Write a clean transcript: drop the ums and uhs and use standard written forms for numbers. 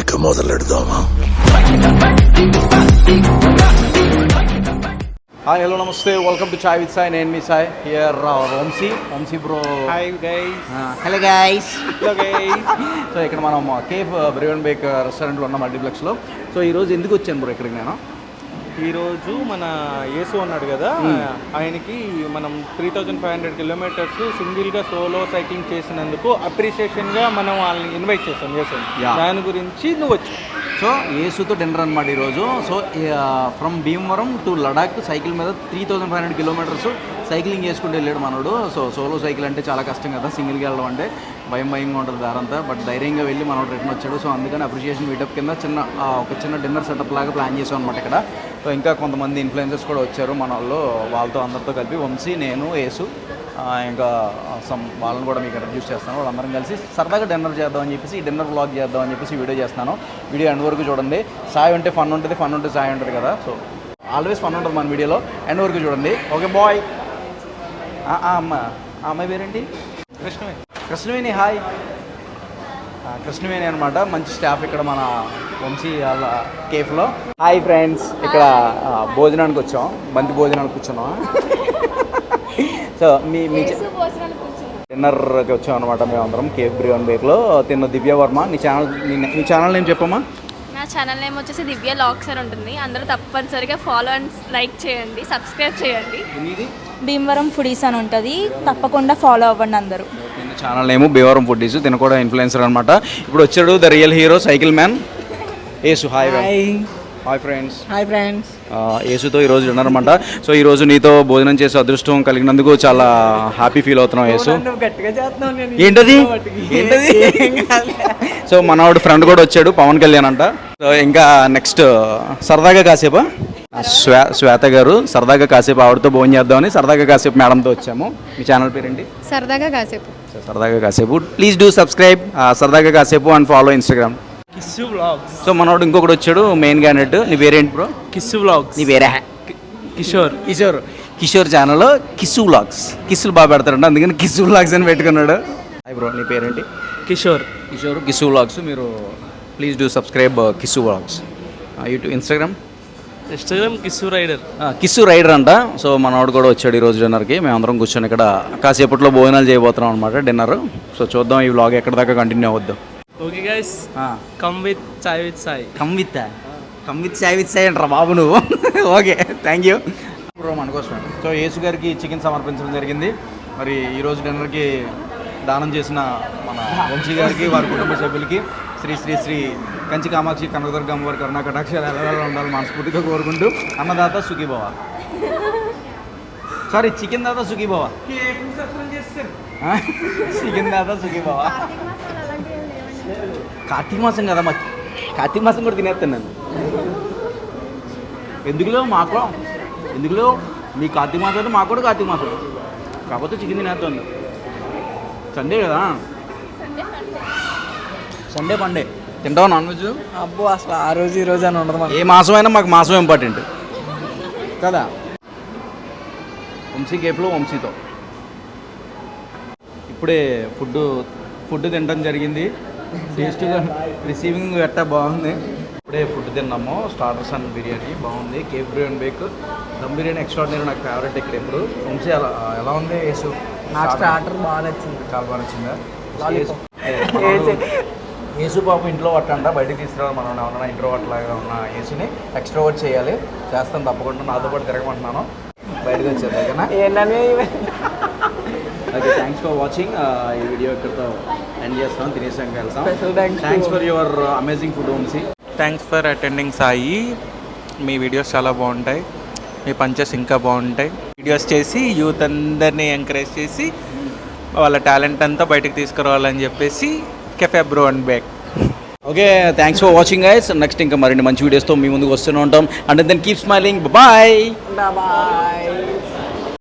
ఇక మొదలెడదామా? Hi hello నమస్తే, welcome to chai with Sai. నేను మీ Sai here Vamshi bro. Hi guys. Hello guys. So ఇక్కడ మనం కేఫ్ బ్రేవన్ బేక్ రెస్టారెంట్లో ఉన్న మల్టీప్లెక్స్లో. సో ఈరోజు ఎందుకు వచ్చాను బ్రో ఇక్కడికి నేను? ఈరోజు మన యేసు అన్నాడు కదా, ఆయనకి మనం 3500 కిలోమీటర్స్ సింగిల్గా సోలో సైక్లింగ్ చేసినందుకు అప్రిషియేషన్గా మనం వాళ్ళని ఇన్వైట్ చేస్తాం యేసు. దాని గురించి నువ్వు వచ్చి సో యేసుతో డిన్నర్ అనమాట ఈరోజు. So from Bhimavaram to Ladakh cycle మీద 3500 కిలోమీటర్స్ సైక్లింగ్ చేసుకుంటూ వెళ్ళాడు మనోడు. సో సోలో సైకిల్ అంటే చాలా కష్టం కదా, సింగిల్గా వెళ్ళడం అంటే భయంగా ఉంటుంది దారంతా. బట్ ధైర్యంగా వెళ్ళి మనోడు రిటర్న్ వచ్చాడు. సో అందుకని అప్రిషియేషన్ మీటప్ కింద ఒక చిన్న డిన్నర్ సెటప్ లాగా ప్లాన్ చేసాం అనమాట ఇక్కడ. సో ఇంకా కొంతమంది ఇన్ఫ్లుయెన్సర్స్ కూడా వచ్చారు మన వాళ్ళతో అందరితో కలిపి వంశీ, నేను, యేసు, ఇంకా వాళ్ళని కూడా మీకు ఇంట్రడ్యూస్ చేస్తాను. వాళ్ళందరం కలిసి సరదాగా డిన్నర్ చేద్దామని చెప్పేసి ఈ డిన్నర్ వ్లాగ్ చేద్దామని చెప్పేసి వీడియో చేస్తాను. వీడియో ఎండ్ వరకు చూడండి. సాయి ఉంటే ఫన్ ఉంటుంది, ఫన్ ఉంటే సాయి ఉంటుంది కదా. సో ఆల్వేస్ ఫన్ ఉంటుంది మన వీడియోలో. ఎండ్ వరకు చూడండి. Okay bye. అమ్మాయి పేరేంటి? కృష్ణవేణి. హాయ్, కృష్ణవేణి అనమాట. మంచి స్టాఫ్ ఇక్కడ మన వంశీ వాళ్ళ కేఫ్లో. హాయ్ ఫ్రెండ్స్, ఇక్కడ భోజనానికి వచ్చాం, బంతి భోజనానికి కూర్చున్నాం. సో మీ డిన్నర్కి వచ్చాం అనమాట మేమందరం కేఫ్ బ్రేవన్ బేక్లో. తిన్న దివ్య వర్మ. నీ ఛానల్ నేమ్ చెప్పమ్మా. నా ఛానల్ నేమ్ వచ్చేసి దివ్య లాగ్స్ అని ఉంటుంది. అందరూ తప్పనిసరిగా ఫాలో అండ్ లైక్ చేయండి, సబ్స్క్రైబ్ చేయండి. భీమవరం ఫుడీస్ అని ఉంటుంది, తప్పకుండా ఫాలో అవ్వండి అందరూ. Channel name Bhimavaram foodies. తిన కూడా ఇన్ఫ్లుయెన్సర్ అనమాట. ఇప్పుడు వచ్చాడు the real hero cycle man Yesu. Hi friends. యేసుతో ఈరోజు డిన్నర్ అనమాట. సో ఈరోజు నీతో భోజనం చేసే అదృష్టం కలిగినందుకు చాలా హ్యాపీ ఫీల్ అవుతున్నాం యేసు. ఏంటది? సో మనవాడు ఫ్రెండ్ కూడా వచ్చాడు, పవన్ కళ్యాణ్ అంట. సో ఇంకా నెక్స్ట్ సరదాగా కాసేపు శ్వేత గారు సరదాగా కాసేపు ఆవిడతో భోజనం చేద్దామని సరదాగా కాసేపు మేడంతో వచ్చాము. మీ ఛానల్ పేరేంటి? సరదాగా కాసేపు. సరదాగా కాసేపు. ప్లీజ్ డూ సబ్స్క్రైబ్ సరదాగా కాసేపు and follow Instagram. Kiss vlogs. So మనోడు ఇంకొకటి వచ్చాడు మెయిన్ క్యాండిడేట్. నీ పేరేంటి బ్రో? Kiss vlogs. నీ పేరే? కిషోర్ ఛానల్లో కిస్సు వ్లాగ్స్. కిస్సులు బాగా పెడతారంట, అందుకని కిస్సు వ్లాగ్స్ అని పెట్టుకున్నాడు. హాయ్ బ్రో, నీ పేరేంటి? కిషోర్ కిస్సు వ్లాగ్స్. మీరు please do subscribe Kissu vlogs. YouTube, Instagram Kissu rider అంట. సో మనోడు కూడా వచ్చాడు ఈరోజు డిన్నర్కి. మేమందరం కూర్చొని ఇక్కడ కాసేపట్లో భోజనాలు చేయబోతున్నాం అనమాట, డిన్నర్. సో చూద్దాం ఈ వ్లాగ్ ఎక్కడ దాకా కంటిన్యూ అవద్దు. Okay guys, come with chai with Sai. Come with chai with Sai అంటారా బాబు నువ్వు? Okay, thank you bro. మన కోసం సో యేసు గారికి చికెన్ సమర్పించడం జరిగింది. మరి ఈరోజు డిన్నర్కి దానం చేసిన మన వంశీ గారికి, వారి కుటుంబ సభ్యులకి శ్రీ శ్రీ శ్రీ కంచి కామాక్షి కనకదుర్గమ్మ వారి కరుణా కటాక్షాలు ఎలా ఉండాలి మనస్ఫూర్తిగా కోరుకుంటూ అన్నదాత సుఖీభవ. సారీ, చికెన్ దాత సుఖీభవ. చికెన్ దాత సుఖీభవ. కార్తీక మాసం కదా, మా కార్తీక మాసం కూడా తినేస్తాను నేను. ఎందుకులో మీ కార్తీక మాసం అయితే మాకు కూడా కార్తీక మాసం, కాకపోతే చికెన్ తినేస్తాను. సండే కదా, సండే పండే తింటావా నాన్ వెజ్? అబ్బో, అసలు ఆ రోజు ఈ రోజు అని ఉండదు. ఏ మాసం అయినా మాకు మాసం ఇంపార్టెంట్ కదా. వంశీ కేఫ్లో వంశీతో ఇప్పుడే ఫుడ్ తినడం జరిగింది. టేస్ట్గా రిసీవింగ్ గట్టా బాగుంది. ఇప్పుడే ఫుడ్ తిన్నాము. స్టార్టర్స్ అండ్ బిర్యానీ బాగుంది. Cafe Brewin Bake dum biryani extraordinary, నాకు ఫేవరెట్ ఇక్కడ. ఇప్పుడు వంశీ ఎలా ఉంది యేసు? నాకు స్టార్టర్ బాగా నచ్చింది, చాలా బాగా నచ్చిందా? యేసు పాపం ఇంట్లో పట్టంట, బయటకు తీసుకురావాలి. మనం ఏమన్నా ఇంట్రోవర్ట్ లాగా ఉన్న యేసుని ఎక్స్ట్రోవర్ట్ చేయాలి. చేస్తాను తప్పకుండా, నాతో పాటు తిరగమంటున్నాను. బయటకు వచ్చేది ఓకేనా? Okay, thanks for watching. ఈ వీడియో ఇక్కడితో ఎండ్ చేస్తాం, తినేసాక వెళ్తాం. Thanks for your amazing food Vamshi. Thanks for attending Sai. మీ వీడియోస్ చాలా బాగుంటాయి, మీ పంచెస్ ఇంకా బాగుంటాయి. వీడియోస్ చేసి యూత్ అందరినీ ఎంకరేజ్ చేసి వాళ్ళ టాలెంట్ అంతా బయటకు తీసుకురావాలని చెప్పేసి cafe Brewin Bake. Okay, thanks for watching guys. Next ఇంకా మరిన్ని మంచి వీడియోస్తో మీ ముందుకు వస్తూనే ఉంటాం. And then keep smiling. Bye.